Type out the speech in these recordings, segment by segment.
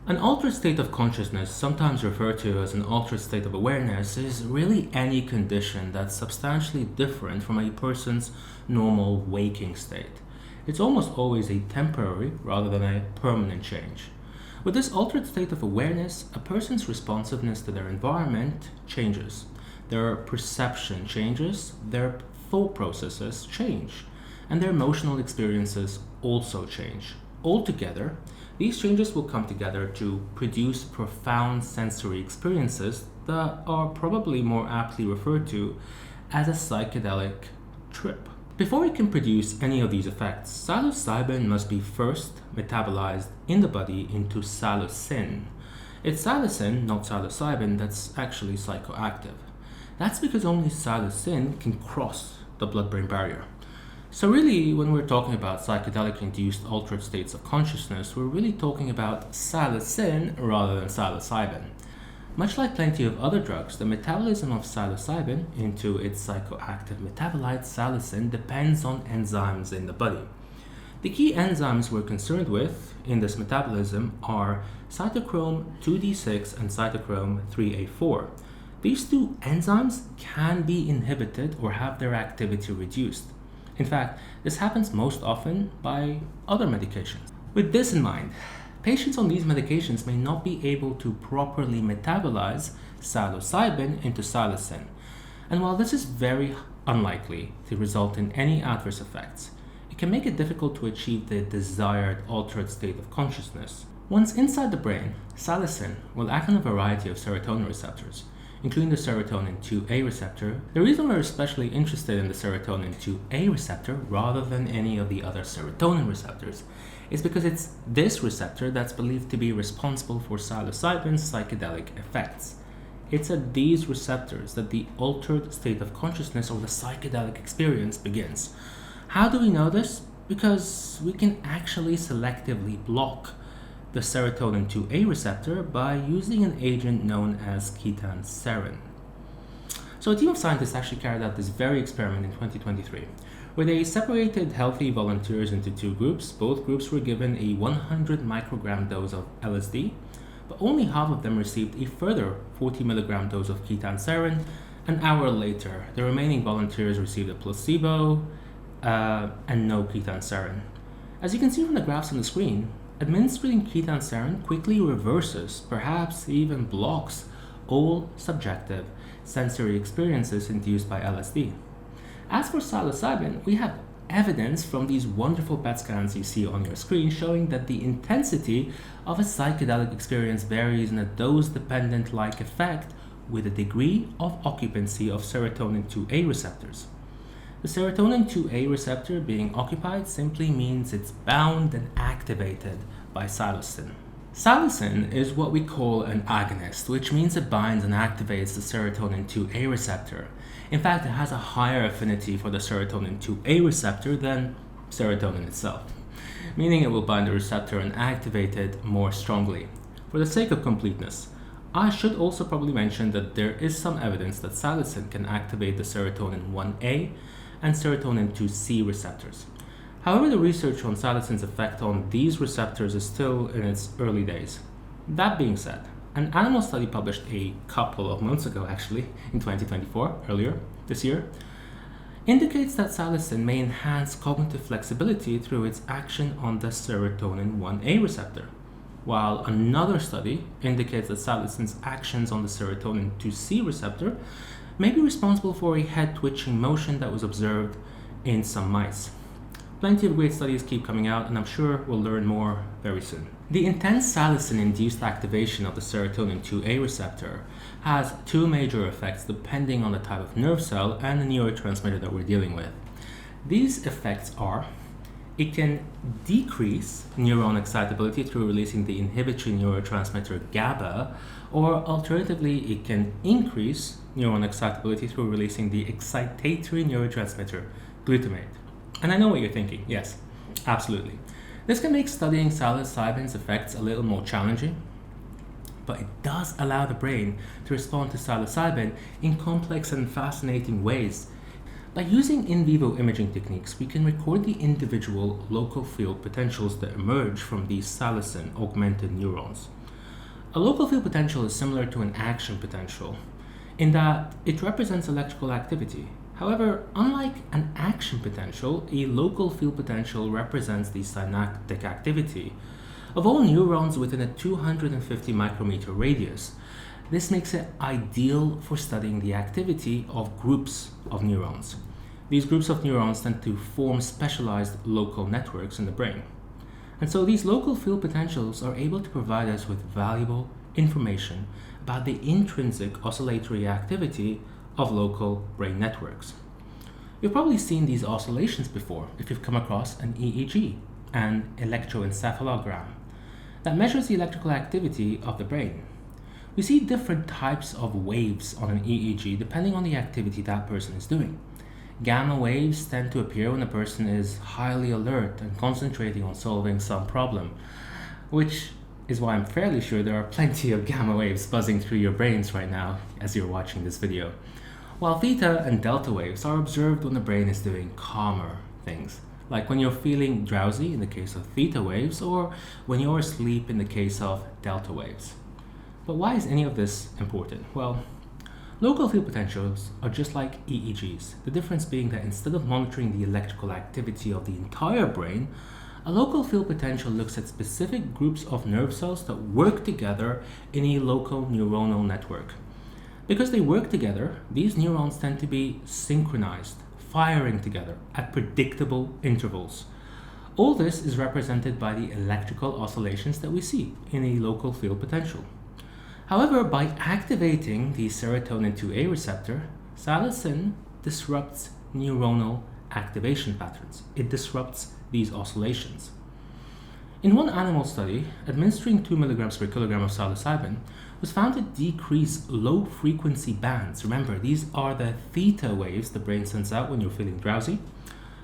An altered state of consciousness, sometimes referred to as an altered state of awareness, is really any condition that's substantially different from a person's normal waking state. It's almost always a temporary rather than a permanent change. With this altered state of awareness, a person's responsiveness to their environment changes. Their perception changes, their thought processes change, and their emotional experiences also change. Altogether, these changes will come together to produce profound sensory experiences that are probably more aptly referred to as a psychedelic trip. Before we can produce any of these effects, psilocybin must be first metabolized in the body into psilocin. It's psilocin, not psilocybin, that's actually psychoactive. That's because only psilocin can cross the blood-brain barrier. So really, when we're talking about psychedelic-induced altered states of consciousness, we're really talking about psilocin rather than psilocybin. Much like plenty of other drugs, the metabolism of psilocybin into its psychoactive metabolite psilocin depends on enzymes in the body. The key enzymes we're concerned with in this metabolism are cytochrome 2D6 and cytochrome 3A4. These two enzymes can be inhibited or have their activity reduced. In fact, this happens most often by other medications. With this in mind, patients on these medications may not be able to properly metabolize psilocybin into psilocin. And while this is very unlikely to result in any adverse effects, it can make it difficult to achieve the desired altered state of consciousness. Once inside the brain, psilocin will act on a variety of serotonin receptors, including the serotonin 2A receptor. The reason we're especially interested in the serotonin 2A receptor rather than any of the other serotonin receptors is because it's this receptor that's believed to be responsible for psilocybin's psychedelic effects. It's at these receptors that the altered state of consciousness or the psychedelic experience begins. How do we know this? Because we can actually selectively block the serotonin 2A receptor by using an agent known as Ketanserin. So a team of scientists actually carried out this very experiment in 2023, where they separated healthy volunteers into two groups. Both groups were given a 100 microgram dose of LSD, but only half of them received a further 40 milligram dose of Ketanserin. An hour later, the remaining volunteers received a placebo and no Ketanserin. As you can see from the graphs on the screen, administering Ketanserin quickly reverses, perhaps even blocks, all subjective sensory experiences induced by LSD. As for psilocybin, we have evidence from these wonderful PET scans you see on your screen showing that the intensity of a psychedelic experience varies in a dose-dependent like effect with a degree of occupancy of serotonin 2A receptors. The serotonin 2A receptor being occupied simply means it's bound and activated by psilocin. Psilocin is what we call an agonist, which means it binds and activates the serotonin 2A receptor. In fact, it has a higher affinity for the serotonin 2A receptor than serotonin itself, meaning it will bind the receptor and activate it more strongly. For the sake of completeness, I should also probably mention that there is some evidence that psilocin can activate the serotonin 1A and serotonin 2C receptors. However, the research on psilocin's effect on these receptors is still in its early days. That being said, an animal study published a couple of months ago, actually, in 2024, earlier this year, indicates that psilocin may enhance cognitive flexibility through its action on the serotonin 1A receptor, while another study indicates that psilocin's actions on the serotonin 2C receptor may be responsible for a head twitching motion that was observed in some mice. Plenty of great studies keep coming out, and I'm sure we'll learn more very soon. The intense psilocin-induced activation of the serotonin 2A receptor has two major effects depending on the type of nerve cell and the neurotransmitter that we're dealing with. These effects are: it can decrease neuron excitability through releasing the inhibitory neurotransmitter GABA, or alternatively, it can increase neuron excitability through releasing the excitatory neurotransmitter glutamate. And I know what you're thinking. Yes, absolutely. This can make studying psilocybin's effects a little more challenging, but it does allow the brain to respond to psilocybin in complex and fascinating ways. By using in vivo imaging techniques, we can record the individual local field potentials that emerge from these psilocin-augmented neurons. A local field potential is similar to an action potential in that it represents electrical activity. However, unlike an action potential, a local field potential represents the synaptic activity of all neurons within a 250 micrometer radius. This makes it ideal for studying the activity of groups of neurons. These groups of neurons tend to form specialized local networks in the brain. And so these local field potentials are able to provide us with valuable information about the intrinsic oscillatory activity of local brain networks. You've probably seen these oscillations before if you've come across an EEG, an electroencephalogram, that measures the electrical activity of the brain. We see different types of waves on an EEG depending on the activity that person is doing. Gamma waves tend to appear when a person is highly alert and concentrating on solving some problem, which is why I'm fairly sure there are plenty of gamma waves buzzing through your brains right now as you're watching this video. While theta and delta waves are observed when the brain is doing calmer things, like when you're feeling drowsy in the case of theta waves, or when you're asleep in the case of delta waves. But why is any of this important? Well, local field potentials are just like EEGs, the difference being that instead of monitoring the electrical activity of the entire brain, a local field potential looks at specific groups of nerve cells that work together in a local neuronal network. Because they work together, these neurons tend to be synchronized, firing together at predictable intervals. All this is represented by the electrical oscillations that we see in a local field potential. However, by activating the serotonin 2A receptor, psilocin disrupts neuronal activation patterns. It disrupts these oscillations. In one animal study, administering 2 milligrams per kilogram of psilocybin was found to decrease low frequency bands. Remember, these are the theta waves the brain sends out when you're feeling drowsy.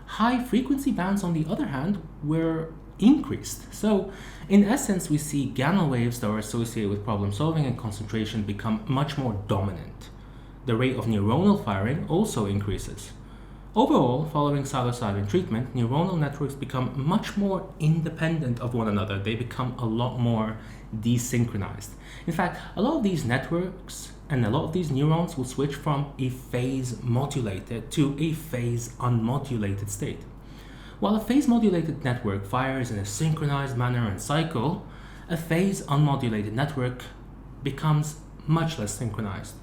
High frequency bands, on the other hand, were increased. So, in essence, we see gamma waves that are associated with problem solving and concentration become much more dominant. The rate of neuronal firing also increases. Overall, following psilocybin treatment, neuronal networks become much more independent of one another. They become a lot more desynchronized. In fact, a lot of these networks and a lot of these neurons will switch from a phase-modulated to a phase-unmodulated state. While a phase-modulated network fires in a synchronized manner and cycle, a phase-unmodulated network becomes much less synchronized.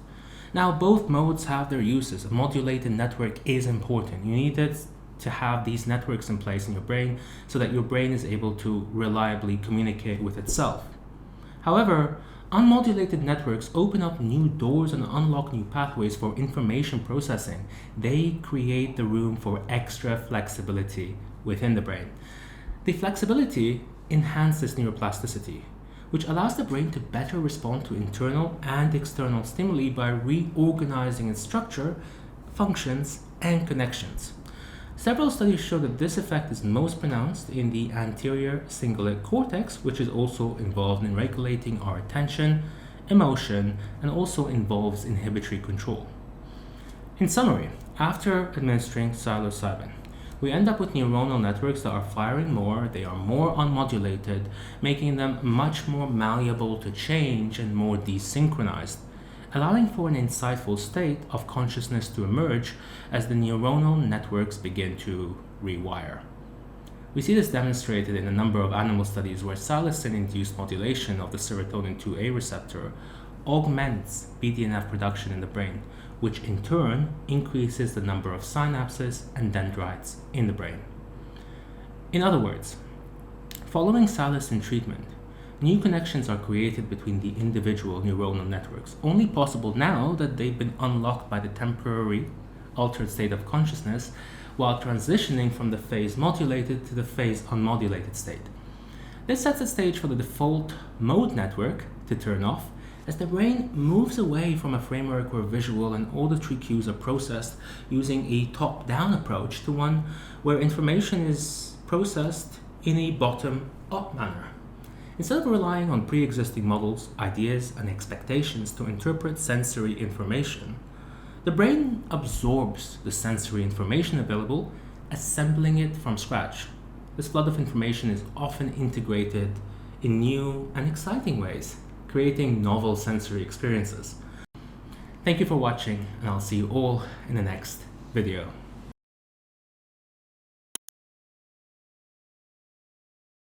Now, both modes have their uses. A modulated network is important. You need it to have these networks in place in your brain so that your brain is able to reliably communicate with itself. However, unmodulated networks open up new doors and unlock new pathways for information processing. They create the room for extra flexibility within the brain. The flexibility enhances neuroplasticity, which allows the brain to better respond to internal and external stimuli by reorganizing its structure, functions, and connections. Several studies show that this effect is most pronounced in the anterior cingulate cortex, which is also involved in regulating our attention, emotion, and also involves inhibitory control. In summary, after administering psilocybin, we end up with neuronal networks that are firing more, they are more unmodulated, making them much more malleable to change and more desynchronized, allowing for an insightful state of consciousness to emerge as the neuronal networks begin to rewire. We see this demonstrated in a number of animal studies where psilocin-induced modulation of the serotonin 2A receptor augments BDNF production in the brain, which in turn increases the number of synapses and dendrites in the brain. In other words, following psilocin treatment, new connections are created between the individual neuronal networks, only possible now that they've been unlocked by the temporary altered state of consciousness while transitioning from the phase-modulated to the phase-unmodulated state. This sets the stage for the default mode network to turn off as the brain moves away from a framework where visual and auditory cues are processed using a top-down approach to one where information is processed in a bottom-up manner. Instead of relying on pre-existing models, ideas, and expectations to interpret sensory information, the brain absorbs the sensory information available, assembling it from scratch. This flood of information is often integrated in new and exciting ways, creating novel sensory experiences. Thank you for watching, and I'll see you all in the next video.